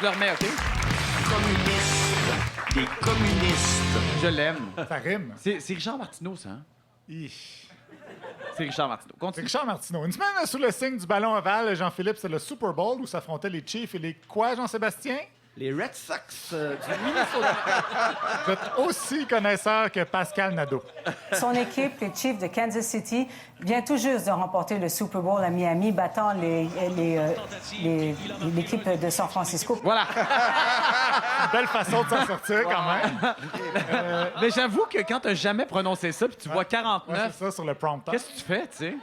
le remets, OK? Communistes. Des communistes. Je l'aime. Ça rime. C'est Richard Martineau, ça, hein? C'est Richard Martineau. C'est Continue. Richard Martineau. Une semaine sous le signe du ballon ovale, Jean-Philippe, c'est le Super Bowl où s'affrontaient les Chiefs et les quoi, Jean-Sébastien? Les Red Sox du Minnesota. Vous êtes aussi connaisseur que Pascal Nadeau. Son équipe, les Chiefs de Kansas City, vient tout juste de remporter le Super Bowl à Miami, battant l'équipe de San Francisco. Voilà. Belle façon de s'en sortir, quand même. Mais j'avoue que quand t'as jamais prononcé ça, puis tu vois Ouais, 49, c'est ça, sur le prompteur. qu'est-ce que tu fais, tu sais?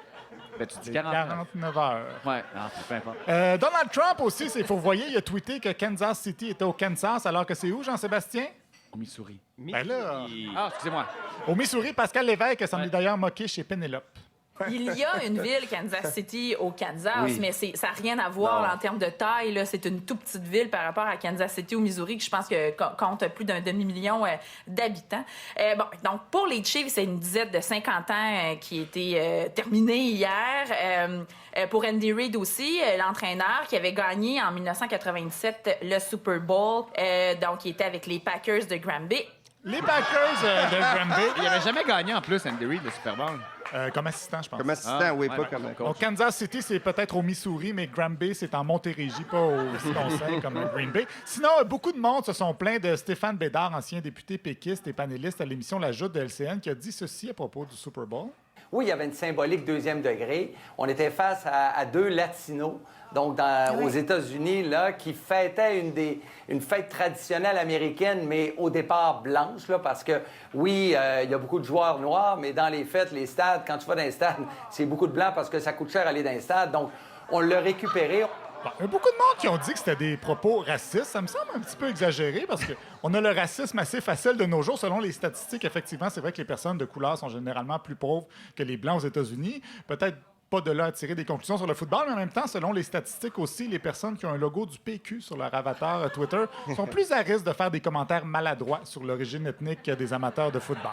Ben, tu dis 49. 49 heures. Ouais, non, peu importe. Donald Trump aussi, vous voyez, il a tweeté que Kansas City était au Kansas, alors que c'est où, Jean-Sébastien? Au Missouri. Ben là, Ah, excusez-moi. au Missouri, Pascal Lévesque s'en est d'ailleurs moqué chez Pénélope. Il y a une ville, Kansas City, au Kansas, mais ça n'a rien à voir là, en termes de taille. Là. C'est une toute petite ville par rapport à Kansas City, au Missouri, que je pense que compte plus d'un demi-million d'habitants. Donc, pour les Chiefs, c'est une disette de 50 ans qui a été terminée hier. Pour Andy Reid aussi, l'entraîneur qui avait gagné en 1997 le Super Bowl, donc il était avec les Packers de Granby. Les Packers de Granby, Il avait jamais gagné en plus, Andy Reid, le Super Bowl. comme assistant, je pense. Comme assistant, Ah, oui, ouais, pas ouais, comme... coach. Donc, Kansas City, c'est peut-être au Missouri, mais Granby, c'est en Montérégie, pas au Wisconsin comme Green Bay. Sinon, beaucoup de monde se sont plaints de Stéphane Bédard, ancien député péquiste et panéliste à l'émission La Joute de LCN, qui a dit ceci à propos du Super Bowl. Oui, il y avait une symbolique deuxième degré. On était face à deux latinos, donc aux États-Unis, là, qui fêtaient une fête traditionnelle américaine, mais au départ blanche, là, parce que, oui, il y a beaucoup de joueurs noirs, mais dans les fêtes, les stades, quand tu vas dans un stade, c'est beaucoup de blancs parce que ça coûte cher aller dans un stade. Donc, on l'a récupéré. Bon, il y a beaucoup de monde qui ont dit que c'était des propos racistes. Ça me semble un petit peu exagéré parce qu'on a le racisme assez facile de nos jours. Selon les statistiques, effectivement, c'est vrai que les personnes de couleur sont généralement plus pauvres que les Blancs aux États-Unis. Peut-être pas de là à tirer des conclusions sur le football, mais en même temps, selon les statistiques aussi, les personnes qui ont un logo du PQ sur leur avatar Twitter sont plus à risque de faire des commentaires maladroits sur l'origine ethnique des amateurs de football.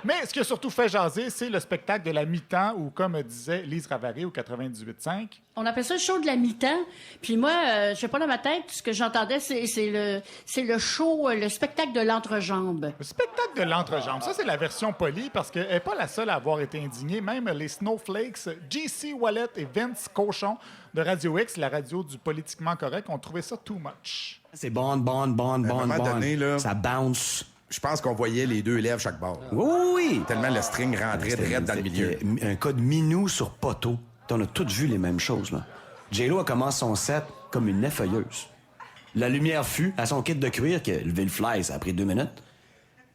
Mais ce qui a surtout fait jaser, c'est le spectacle de la mi-temps où, comme disait Lise Ravary au 98.5, On appelle ça le show de la mi-temps. Puis moi, je sais pas, dans ma tête, ce que j'entendais, c'est le show, le spectacle de l'entrejambe. le spectacle de l'entrejambe, ça, c'est la version polie parce qu'elle n'est pas la seule à avoir été indignée. Même les Snowflakes, J.C. Wallet et Vince Cochon de Radio X, la radio du politiquement correct, ont trouvé ça too much. C'est bon. À un moment donné, là, Ça bounce. je pense qu'on voyait les deux lèvres chaque bord. Oui! Tellement le string rentrait direct dans le milieu. Un cas de minou sur poteau. On a tous vu les mêmes choses, là. J-Lo a commencé son set comme une effeuilleuse. La lumière fut à son kit de cuir qui a levé le fly, ça a pris 2 minutes.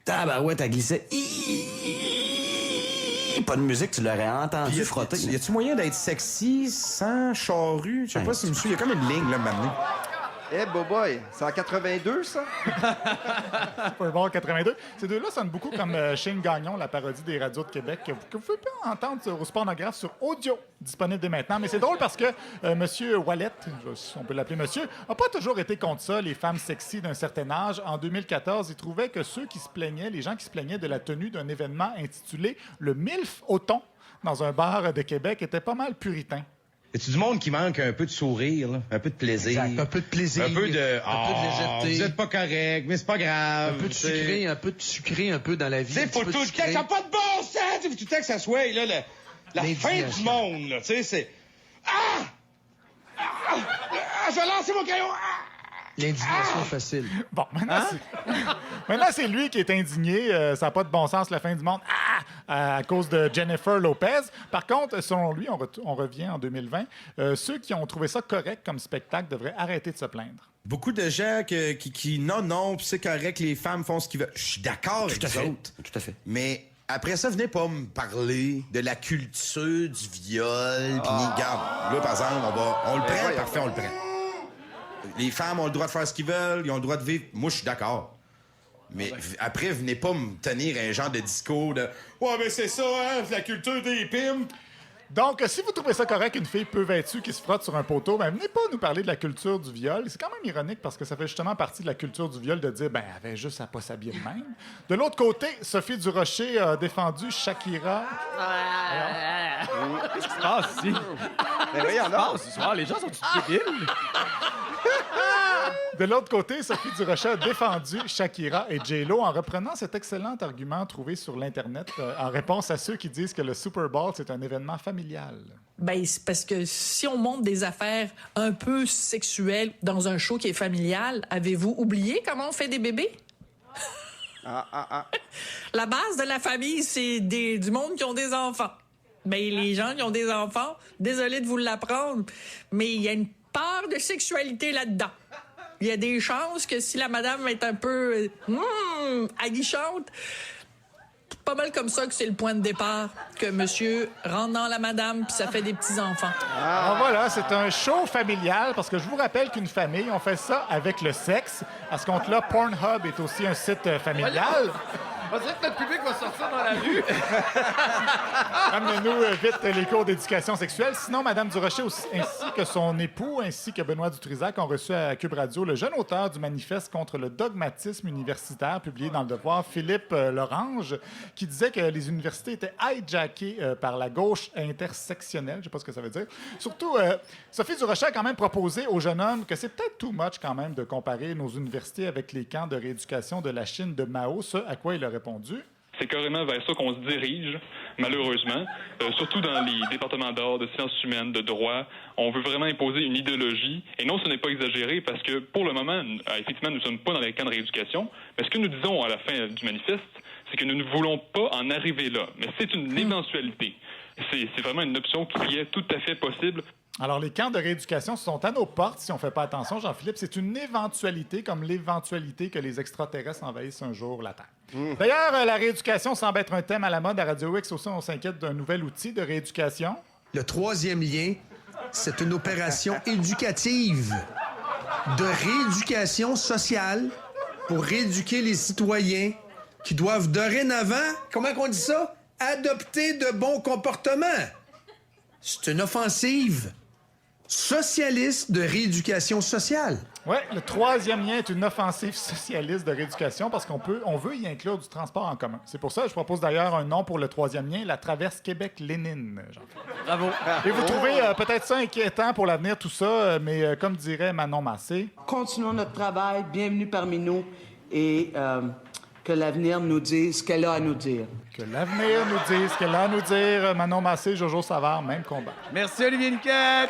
Tabarouette, elle glissait. Pas de musique, tu l'aurais entendu frotter. Y a-tu moyen d'être sexy sans charrue? Je sais pas si je me suis... Il y a comme une ligne, là, maintenant. Eh, boy, c'est en 82, ça? Super Bowl 82. Ces deux-là sonnent beaucoup comme Shane Gagnon, la parodie des radios de Québec, que vous pouvez pas entendre au Spornographe sur audio, disponible dès maintenant. Mais c'est drôle parce que Monsieur Wallet, si on peut l'appeler monsieur, n'a pas toujours été contre ça, les femmes sexy d'un certain âge. En 2014, il trouvait que les gens qui se plaignaient de la tenue d'un événement intitulé le MILF au thon dans un bar de Québec étaient pas mal puritains. Y a-tu du monde qui manque un peu de sourire, là? Un peu de plaisir? Exact. Un peu de plaisir. Un peu de légèreté. Vous êtes pas correct, mais c'est pas grave. Un peu de sucré, un peu dans la vie. C'est faut tout le temps, ça n'a pas de bon sens! Faut tout le temps que ça soit, là, la fin du monde, là. Tu sais, c'est... Je vais lancer mon crayon! L'indignation facile. Bon, maintenant, c'est lui qui est indigné. Ça n'a pas de bon sens, la fin du monde. À cause de Jennifer Lopez. Par contre, selon lui, on revient en 2020, ceux qui ont trouvé ça correct comme spectacle devraient arrêter de se plaindre. Beaucoup de gens qui non, puis c'est correct, les femmes font ce qu'ils veulent. Je suis d'accord avec vous autres. Tout à fait. Mais après ça, venez pas me parler de la culture du viol. Puis, regarde, là, par exemple, on le prend, parfait, on le prend. Les femmes ont le droit de faire ce qu'ils veulent, ils ont le droit de vivre. Moi, je suis d'accord. Mais après, venez pas me tenir un genre de discours de « Ouais, mais c'est ça, hein, la culture des pimps. » Donc, si vous trouvez ça correct, une fille peu vêtue qui se frotte sur un poteau, ben venez pas nous parler de la culture du viol. C'est quand même ironique parce que ça fait justement partie de la culture du viol de dire « Ben, elle avait juste à pas s'habiller de même. » De l'autre côté, Sophie Durocher a défendu Shakira. Qu'est-ce qui se passe ici? Mais voyons, non. Ce soir, les gens sont débiles. De l'autre côté, Sophie Durocher a défendu Shakira et J-Lo en reprenant cet excellent argument trouvé sur l'Internet en réponse à ceux qui disent que le Super Bowl, c'est un événement familial. Ben, c'est parce que si on montre des affaires un peu sexuelles dans un show qui est familial, avez-vous oublié comment on fait des bébés? La base de la famille, c'est du monde qui ont des enfants. Ben, les gens qui ont des enfants, désolé de vous l'apprendre, mais il y a une part de sexualité là-dedans. Il y a des chances que si la madame est un peu aguichante, pas mal comme ça que c'est le point de départ, que monsieur rentre dans la madame puis ça fait des petits-enfants. Alors voilà, c'est un show familial parce que je vous rappelle qu'une famille, on fait ça avec le sexe. À ce compte-là, Pornhub est aussi un site familial. On dirait que notre public va sortir dans la rue. Amenez-nous vite les cours d'éducation sexuelle. Sinon, Mme Durocher ainsi que son époux, ainsi que Benoît Dutrisac, ont reçu à Cube Radio le jeune auteur du manifeste contre le dogmatisme universitaire, publié dans Le Devoir, Philippe Lorange, qui disait que les universités étaient hijackées par la gauche intersectionnelle. Je ne sais pas ce que ça veut dire. Surtout, Sophie Durocher a quand même proposé au jeune homme que c'est peut-être too much quand même de comparer nos universités avec les camps de rééducation de la Chine de Mao, ce à quoi il a répondu. C'est carrément vers ça qu'on se dirige, malheureusement. Surtout dans les départements d'art, de sciences humaines, de droit. On veut vraiment imposer une idéologie. Et non, ce n'est pas exagéré parce que, pour le moment, effectivement, nous ne sommes pas dans les camps de rééducation. Mais ce que nous disons à la fin du manifeste, c'est que nous ne voulons pas en arriver là. Mais c'est une éventualité. C'est vraiment une option qui est tout à fait possible. Alors, les camps de rééducation sont à nos portes si on ne fait pas attention, Jean-Philippe. C'est une éventualité, comme l'éventualité que les extraterrestres envahissent un jour la Terre. D'ailleurs, la rééducation semble être un thème à la mode à Radio X. Aussi, on s'inquiète d'un nouvel outil de rééducation. Le troisième lien, c'est une opération éducative de rééducation sociale pour rééduquer les citoyens qui doivent dorénavant, comment on dit ça? Adopter de bons comportements. C'est une offensive socialiste de rééducation sociale. Oui, le troisième lien est une offensive socialiste de rééducation parce qu'on veut y inclure du transport en commun. C'est pour ça que je propose d'ailleurs un nom pour le troisième lien, la traverse Québec-Lénine. Bravo. Et vous trouvez peut-être ça inquiétant pour l'avenir, tout ça, mais comme dirait Manon Massé... Continuons notre travail, bienvenue parmi nous, et que l'avenir nous dise ce qu'elle a à nous dire. Que l'avenir nous dise ce qu'elle a à nous dire. Manon Massé, Jojo Savard, même combat. Merci, Olivier Niquette.